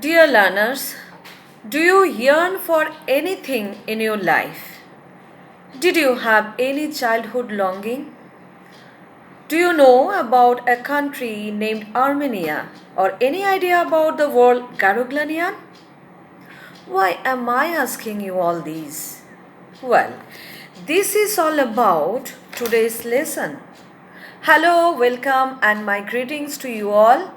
Dear learners, do you yearn for anything in your life? Did you have any childhood longing? Do you know about a country named Armenia or any idea about the word Garoglanian? Why am I asking you all these? Well, this is all about today's lesson. Hello, welcome, and my greetings to you all.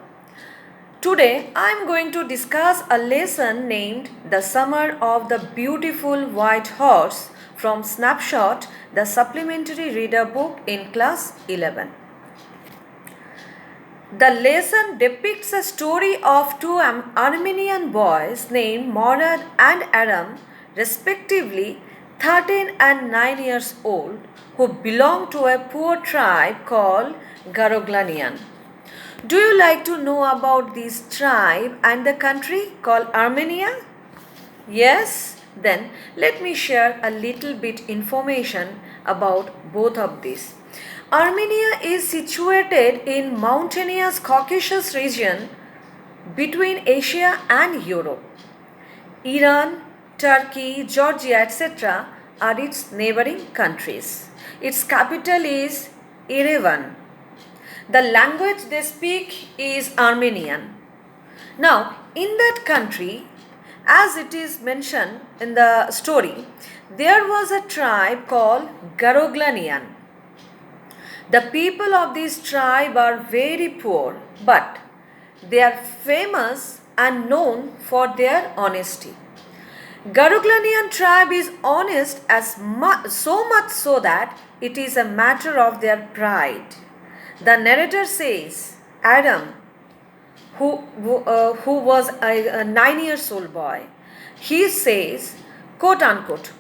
Today I am going to discuss a lesson named The Summer of the Beautiful White Horse from Snapshot, the supplementary reader book in class 11. The lesson depicts a story of two Armenian boys named Morad and Aram, respectively 13 and 9 years old, who belong to a poor tribe called Garoglanian. Do you like to know about this tribe and the country called Armenia? Yes? Then let me share a little bit information about both of these. Armenia is situated in mountainous Caucasus region between Asia and Europe. Iran, Turkey, Georgia, etc. are its neighboring countries. Its capital is Yerevan. The language they speak is Armenian. Now, in that country, as it is mentioned in the story, there was a tribe called Garoglanian. The people of this tribe are very poor, but they are famous and known for their honesty. Garoglanian tribe is honest so much so that it is a matter of their pride. The narrator says, Adam, who was a 9 years old boy, he says, quote unquote,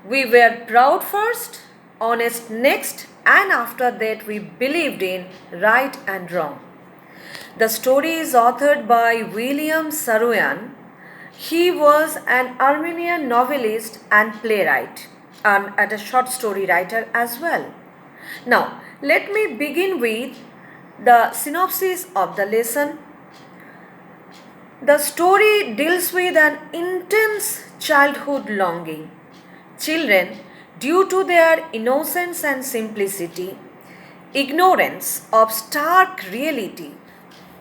we were proud first, honest next, and after that we believed in right and wrong. The story is authored by William Saroyan. He was an Armenian novelist and playwright and a short story writer as well. Now, let me begin with the synopsis of the lesson. The story deals with an intense childhood longing. Children, due to their innocence and simplicity, ignorance of stark reality,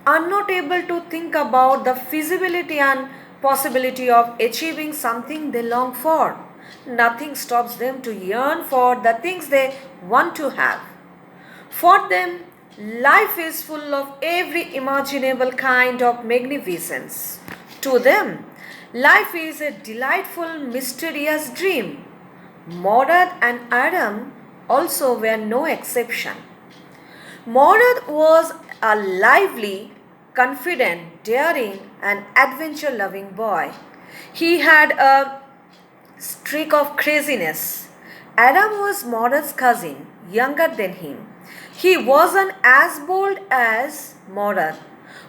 are not able to think about the feasibility and possibility of achieving something they long for. Nothing stops them to yearn for the things they want to have. For them, life is full of every imaginable kind of magnificence. To them, life is a delightful, mysterious dream. Morad and Adam also were no exception. Morad was a lively, confident, daring, and adventure loving boy. He had a streak of craziness. Adam was Morad's cousin, younger than him. He wasn't as bold as Morad.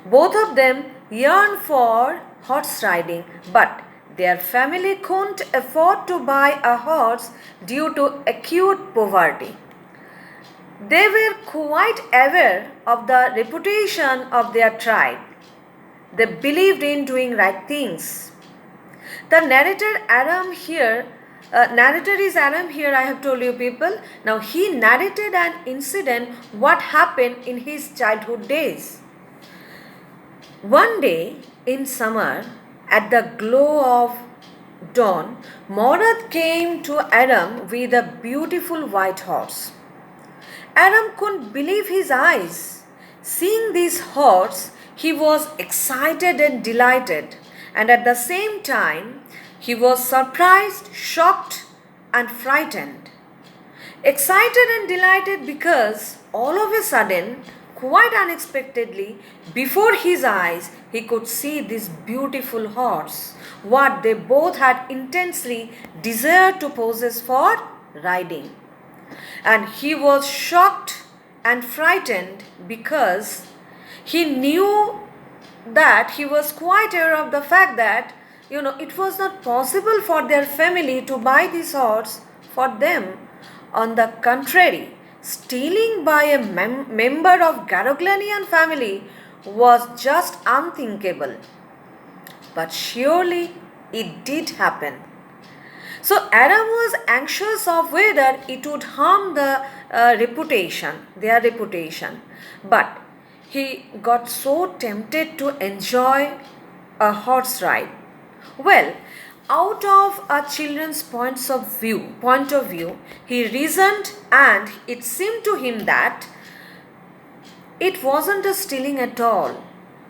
Both of them yearned for horse riding, but their family couldn't afford to buy a horse due to acute poverty. They were quite aware of the reputation of their tribe. They believed in doing right things. The narrator is Aram here, I have told you people. Now he narrated an incident what happened in his childhood days. One day in summer, at the glow of dawn, Morad came to Aram with a beautiful white horse. Aram couldn't believe his eyes. Seeing this horse, he was excited and delighted, and at the same time, he was surprised, shocked, and frightened. Excited and delighted because all of a sudden, quite unexpectedly, before his eyes, he could see this beautiful horse, what they both had intensely desired to possess for riding. And he was shocked and frightened because he knew that he was quite aware of the fact that it was not possible for their family to buy this horse for them. On the contrary, stealing by a member of Garoglanian family was just unthinkable. but surely it did happen. So Adam was anxious of whether it would harm their reputation, but he got so tempted to enjoy a horse ride. Well, out of a children's point of view, he reasoned, and it seemed to him that it wasn't a stealing at all.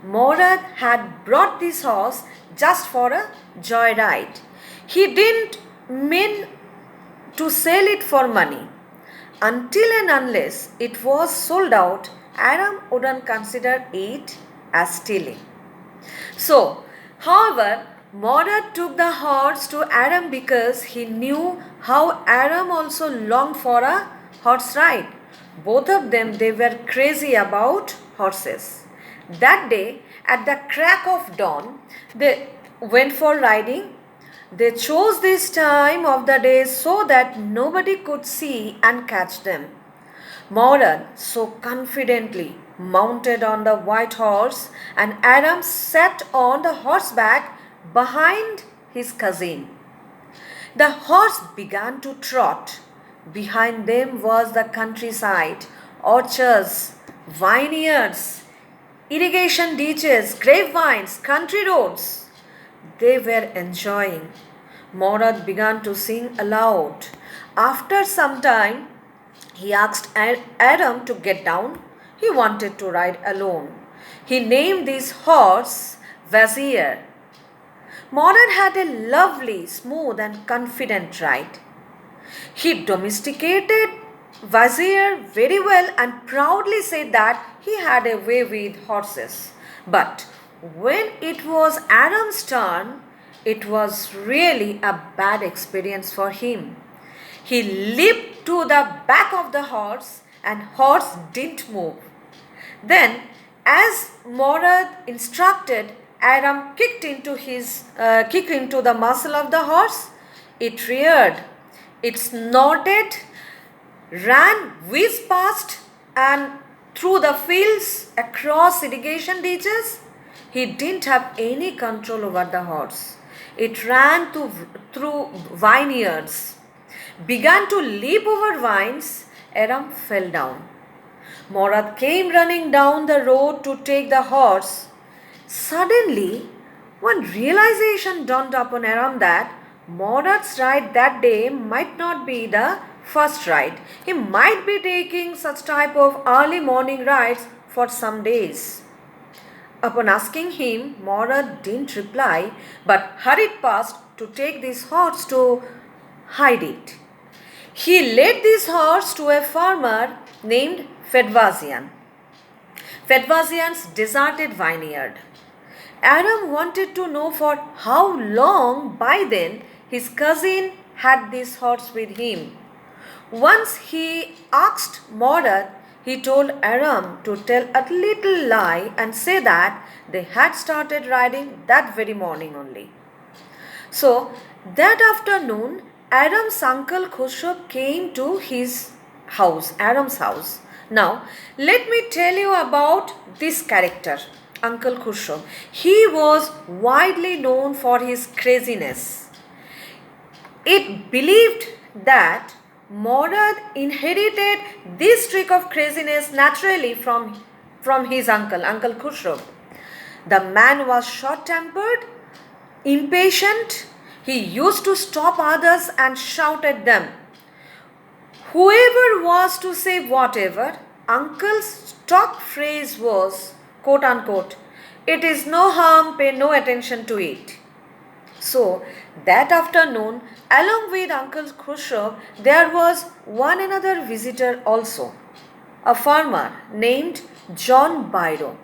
Morad had brought this horse just for a joyride. He didn't mean to sell it for money. Until and unless it was sold out, Adam wouldn't consider it as stealing. So, however, Morad took the horse to Adam because he knew how Adam also longed for a horse ride. Both of them, they were crazy about horses. That day, at the crack of dawn, they went for riding. They chose this time of the day so that nobody could see and catch them. Morad so confidently mounted on the white horse, and Adam sat on the horseback behind his cousin. The horse began to trot. Behind them was the countryside, orchards, vineyards, irrigation ditches, grapevines, country roads. They were enjoying. Morad began to sing aloud. After some time, he asked Adam to get down. He wanted to ride alone. He named this horse Vizier. Morad had a lovely, smooth, and confident ride. He domesticated Vizier very well and proudly said that he had a way with horses. But when it was Adam's turn, it was really a bad experience for him. He leaped to the back of the horse, and horse didn't move. Then, as Morad instructed, Adam kicked into the muzzle of the horse. It reared, it snorted, ran, whizzed past and through the fields, across irrigation ditches. He didn't have any control over the horse. It ran through vineyards, began to leap over vines. Adam fell down. Morad came running down the road to take the horse. Suddenly, one realization dawned upon Aram that Morad's ride that day might not be the first ride. He might be taking such type of early morning rides for some days. Upon asking him, Morad didn't reply but hurried past to take this horse to hide it. He led this horse to a farmer named Fedvazian. Fedvazian's deserted vineyard. Adam wanted to know for how long by then his cousin had this horse with him. Once he asked Morad, he told Aram to tell a little lie and say that they had started riding that very morning only. So that afternoon, Adam's uncle Khusro came to his house, Adam's house. Now, let me tell you about this character, Uncle Khusro. He was widely known for his craziness. It believed that Morad inherited this streak of craziness naturally from his uncle, Uncle Khusro. The man was short-tempered, impatient. He used to stop others and shout at them. Whoever was to say whatever, Uncle's stock phrase was, quote unquote, "It is no harm, pay no attention to it." So, that afternoon, along with Uncle Khusro, there was one another visitor also, a farmer named John Byro,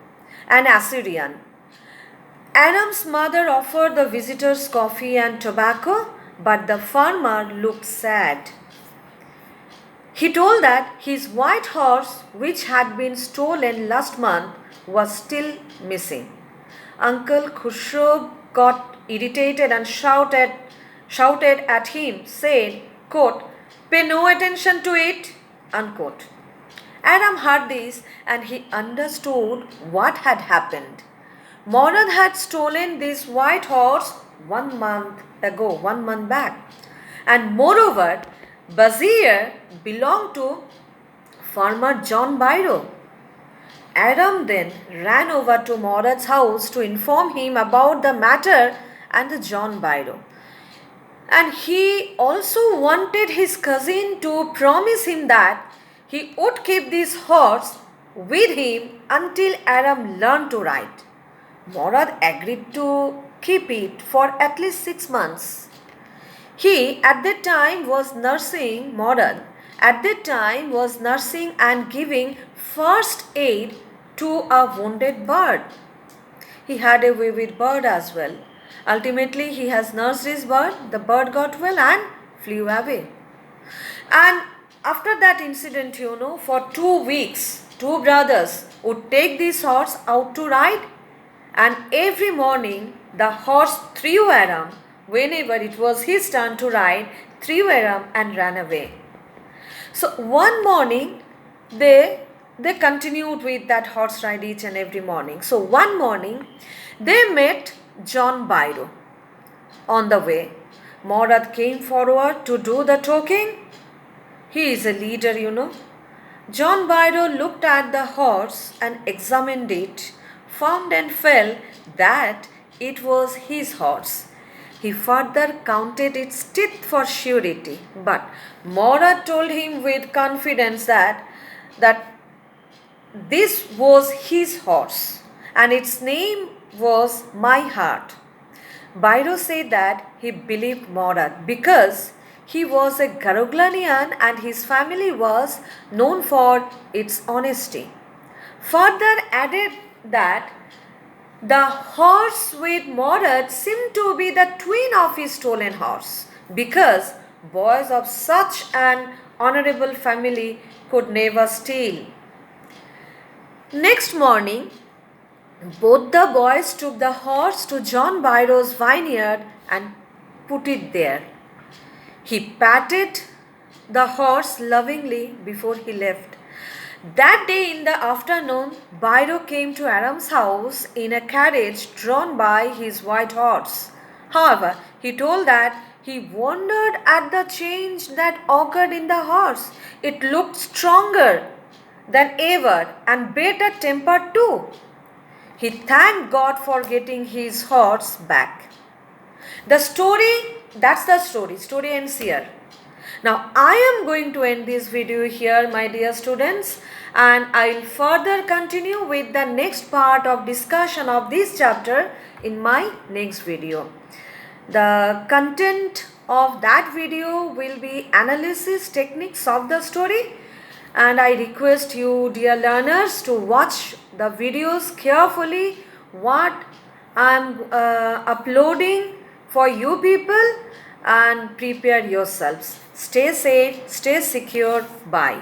an Assyrian. Adam's mother offered the visitors coffee and tobacco, but the farmer looked sad. He told that his white horse, which had been stolen last month, was still missing. Uncle Khusro got irritated and shouted at him, said, quote, "Pay no attention to it," unquote. Adam heard this and he understood what had happened. Morad had stolen this white horse 1 month ago, 1 month back. And moreover, Bazir belonged to farmer John Byro. Aram then ran over to Morad's house to inform him about the matter and the John Byro. And he also wanted his cousin to promise him that he would keep this horse with him until Aram learned to ride. Morad agreed to keep it for at least 6 months. He at that time was nursing, Morad at that time was nursing and giving first aid to a wounded bird. He had a vivid bird as well. Ultimately, he has nursed his bird, the bird got well and flew away. And after that incident, for 2 weeks, two brothers would take this horse out to ride, and every morning the horse threw Aram whenever it was his turn to ride, threw Aram and ran away. So one morning they continued with that horse ride each and every morning. So one morning they met John Byro. On the way, Morad came forward to do the talking. He is a leader, John Byro looked at the horse and examined it, found and felt that it was his horse. He further counted its teeth for surety, but Morad told him with confidence that this was his horse and its name was My Heart. Byro said that he believed Morad because he was a Garoglanian and his family was known for its honesty. Further added that the horse with Morad seemed to be the twin of his stolen horse because boys of such an honorable family could never steal. Next morning, both the boys took the horse to John Byro's vineyard and put it there. He patted the horse lovingly before he left. That day in the afternoon, Byro came to Aram's house in a carriage drawn by his white horse. However, he told that he wondered at the change that occurred in the horse. It looked stronger than ever and better tempered too. He thanked God for getting his horse back. That's the story ends here. Now I am going to end this video here, my dear students, and I will further continue with the next part of discussion of this chapter in my next video. The content of that video will be analysis techniques of the story, and I request you, dear learners, to watch the videos carefully what I am uploading for you people, and prepare yourselves. Stay safe, stay secure. Bye.